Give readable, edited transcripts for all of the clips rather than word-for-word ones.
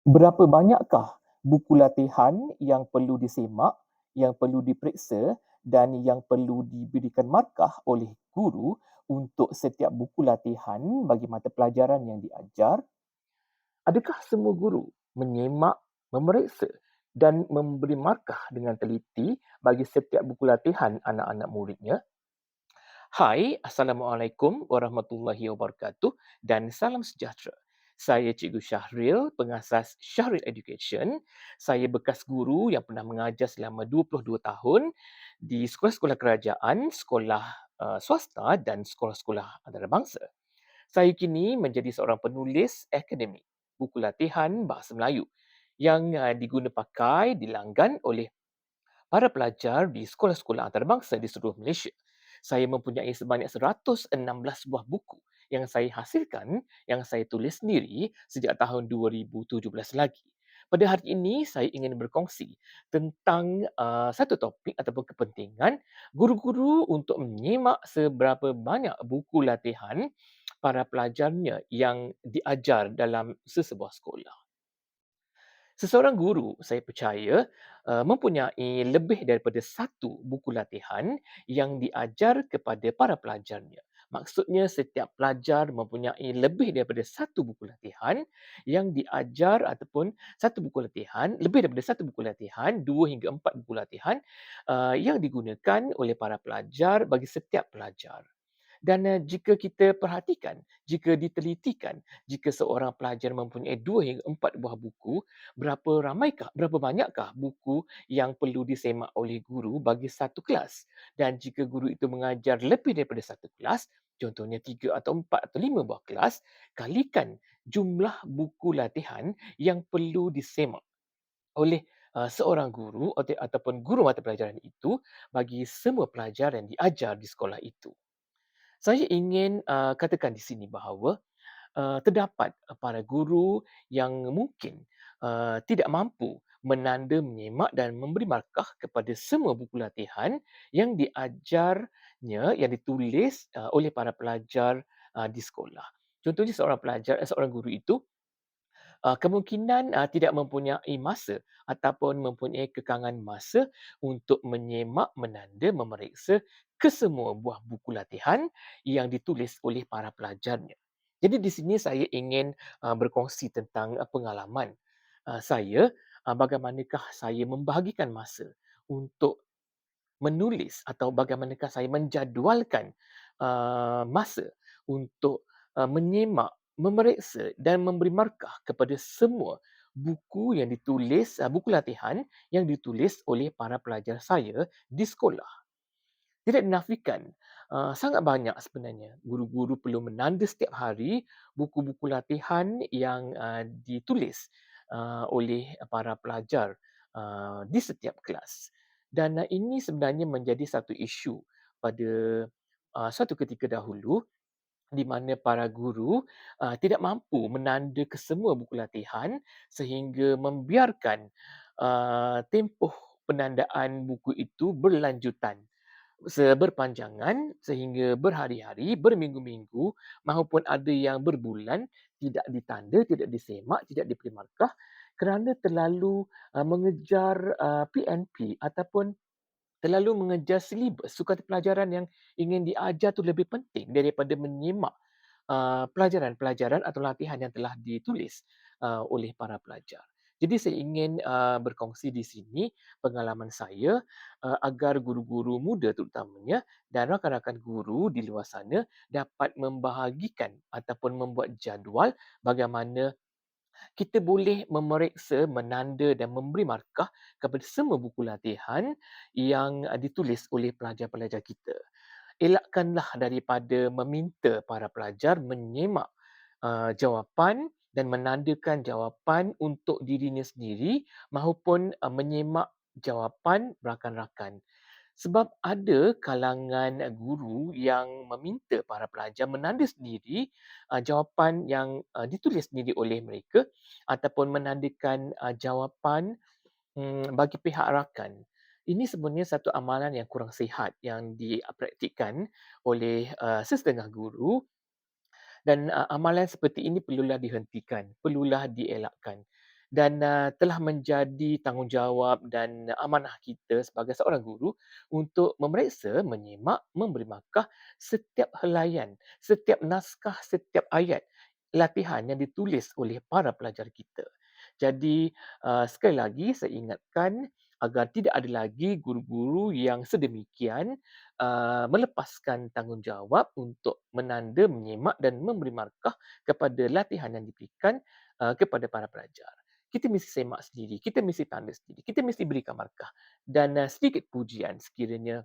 Berapa banyakkah buku latihan yang perlu disemak, yang perlu diperiksa dan yang perlu diberikan markah oleh guru untuk setiap buku latihan bagi mata pelajaran yang diajar? Adakah semua guru menyemak, memeriksa dan memberi markah dengan teliti bagi setiap buku latihan anak-anak muridnya? Hai, Assalamualaikum warahmatullahi wabarakatuh dan salam sejahtera. Saya Cikgu Syahril, pengasas Syahril Education. Saya bekas guru yang pernah mengajar selama 22 tahun di sekolah-sekolah kerajaan, sekolah swasta dan sekolah-sekolah antarabangsa. Saya kini menjadi seorang penulis akademik buku latihan bahasa Melayu yang diguna pakai, dilanggan oleh para pelajar di sekolah-sekolah antarabangsa di seluruh Malaysia. Saya mempunyai sebanyak 116 buah buku yang saya hasilkan, yang saya tulis sendiri sejak tahun 2017 lagi. Pada hari ini, saya ingin berkongsi tentang satu topik ataupun kepentingan guru-guru untuk menyemak seberapa banyak buku latihan para pelajarnya yang diajar dalam sesebuah sekolah. Seseorang guru, saya percaya, mempunyai lebih daripada satu buku latihan yang diajar kepada para pelajarnya. Maksudnya setiap pelajar mempunyai lebih daripada satu buku latihan yang diajar ataupun satu buku latihan, lebih daripada satu buku latihan, 2 hingga 4 buku latihan yang digunakan oleh para pelajar bagi setiap pelajar. Dan jika kita perhatikan, jika ditelitikan, jika seorang pelajar mempunyai 2 hingga 4 buah buku, berapa banyakkah buku yang perlu disemak oleh guru bagi satu kelas? Dan jika guru itu mengajar lebih daripada satu kelas, contohnya 3 atau 4 atau 5 buah kelas, kalikan jumlah buku latihan yang perlu disemak oleh seorang guru ataupun guru mata pelajaran itu bagi semua pelajar yang diajar di sekolah itu. Saya ingin katakan di sini bahawa terdapat para guru yang mungkin tidak mampu menanda, menyemak dan memberi markah kepada semua buku latihan yang diajarnya, yang ditulis oleh para pelajar di sekolah. Contohnya seorang guru itu kemungkinan tidak mempunyai masa ataupun mempunyai kekangan masa untuk menyemak, menanda, memeriksa kesemua buah buku latihan yang ditulis oleh para pelajarnya. Jadi di sini saya ingin berkongsi tentang pengalaman saya, bagaimanakah saya membahagikan masa untuk menulis atau bagaimanakah saya menjadualkan masa untuk menyemak, memeriksa dan memberi markah kepada semua buku yang ditulis, buku latihan yang ditulis oleh para pelajar saya di sekolah. Tidak dinafikan, sangat banyak sebenarnya guru-guru perlu menanda setiap hari buku-buku latihan yang ditulis oleh para pelajar di setiap kelas. Dan ini sebenarnya menjadi satu isu pada suatu ketika dahulu di mana para guru tidak mampu menanda kesemua buku latihan sehingga membiarkan tempoh penandaan buku itu berlanjutan berpanjangan sehingga berhari-hari, berminggu-minggu maupun ada yang berbulan tidak ditanda, tidak disemak, tidak diberi markah kerana terlalu mengejar PNP ataupun terlalu mengejar silibus sukan pelajaran yang ingin diajar tu lebih penting daripada menyemak pelajaran-pelajaran atau latihan yang telah ditulis oleh para pelajar. Jadi saya ingin berkongsi di sini pengalaman saya agar guru-guru muda terutamanya dan rakan-rakan guru di luar sana dapat membahagikan ataupun membuat jadual bagaimana kita boleh memeriksa, menanda dan memberi markah kepada semua buku latihan yang ditulis oleh pelajar-pelajar kita. Elakkanlah daripada meminta para pelajar menyemak jawapan dan menandakan jawapan untuk dirinya sendiri maupun menyemak jawapan rakan-rakan. Sebab ada kalangan guru yang meminta para pelajar menanda sendiri jawapan yang ditulis sendiri oleh mereka ataupun menandakan jawapan bagi pihak rakan. Ini sebenarnya satu amalan yang kurang sihat yang dipraktikkan oleh sesetengah guru dan amalan seperti ini perlulah dihentikan, perlulah dielakkan. dan telah menjadi tanggungjawab dan amanah kita sebagai seorang guru untuk memeriksa, menyimak, memberi markah setiap helaian, setiap naskah, setiap ayat latihan yang ditulis oleh para pelajar kita. Jadi, sekali lagi saya ingatkan agar tidak ada lagi guru-guru yang sedemikian melepaskan tanggungjawab untuk menanda, menyimak dan memberi markah kepada latihan yang diberikan kepada para pelajar. Kita mesti semak sendiri, kita mesti tanda sendiri, kita mesti berikan markah dan sedikit pujian sekiranya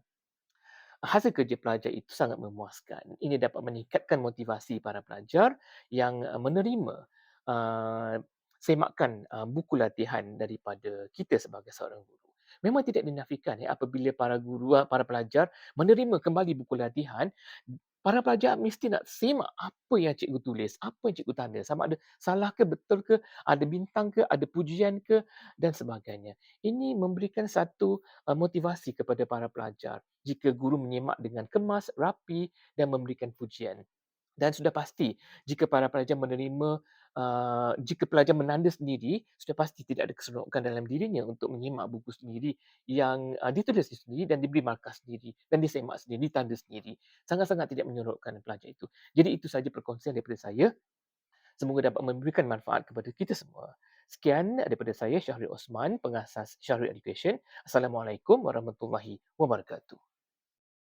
hasil kerja pelajar itu sangat memuaskan. Ini dapat meningkatkan motivasi para pelajar yang menerima uh, semakan buku latihan daripada kita sebagai seorang guru. Memang tidak dinafikan apabila para guru, para pelajar menerima kembali buku latihan, para pelajar mesti nak semak apa yang cikgu tulis, apa yang cikgu tanda, sama ada salah ke, betul ke, ada bintang ke, ada pujian ke dan sebagainya. Ini memberikan satu motivasi kepada para pelajar jika guru menyimak dengan kemas, rapi dan memberikan pujian. Dan sudah pasti jika para pelajar menerima, jika pelajar menanda sendiri, sudah pasti tidak ada keseronokan dalam dirinya untuk menyimak buku sendiri yang ditulis sendiri dan diberi markah sendiri dan disemak sendiri, ditanda sendiri. Sangat-sangat tidak menyeronokkan pelajar itu. Jadi itu saja perkongsian daripada saya. Semoga dapat memberikan manfaat kepada kita semua. Sekian daripada saya, Syahril Osman, pengasas Syahril Education. Assalamualaikum warahmatullahi wabarakatuh.